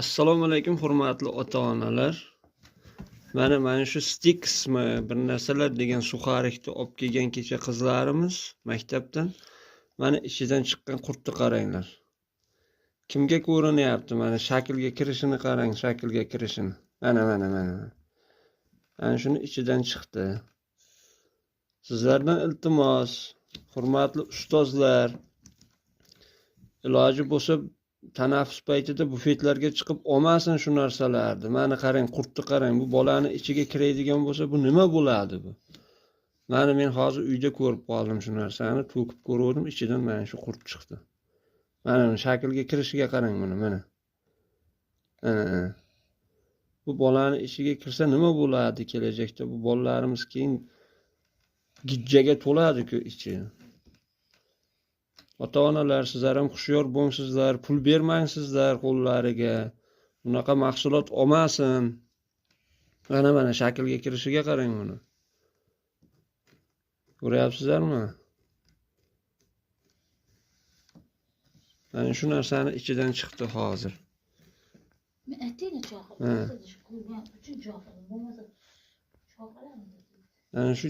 Assalomu alaykum hurmatli ota-onalar. Mana shu Stixmi bir narsalar degan suxarikni olib kelgan kecha qizlarimiz maktabdan. Mana ichidan chiqqan qurtni qaranglar. Kimga ko'rinyapti? Mana shaklga kirishini qarang, shaklga kirishini. Mana. Ana shuni ichidan chiqdi. Sizlardan iltimos, hurmatli ustozlar, iloji bo'lsa tanaffus paytida bufetlarga chiqib olmasin shu narsalarni. Mana qarang, qurtni qarang. Bu bolani ichiga kiradigan bo'lsa, bu nima bo'ladi bu? Mana men hozir uyda ko'rib qoldim shu narsani, to'kib ko'rdim, ichidan mana shu qurt chiqdi. Mana shaklga kirishiga qarang buni, mana. Bu bolani ichiga kirsa nima bo'ladi kelajakda? Bu bolalarimiz keyin gijjaga to'ladi-ku ichi. Ota-onalar, sizlar ham xushyor bo'lsizlar, pul bermaysizlar qo'llariga. Bunaqa mahsulot olmasin. Mana shaklga kirishiga qarang buni. Ko'ryapsizlarmi? Mana shu narsani ichidan chiqdi hozir. Men aytayni cho'qib, shu ko'rgan uchun cho'qib, bo'lmasa cho'qalarmi? Mana shu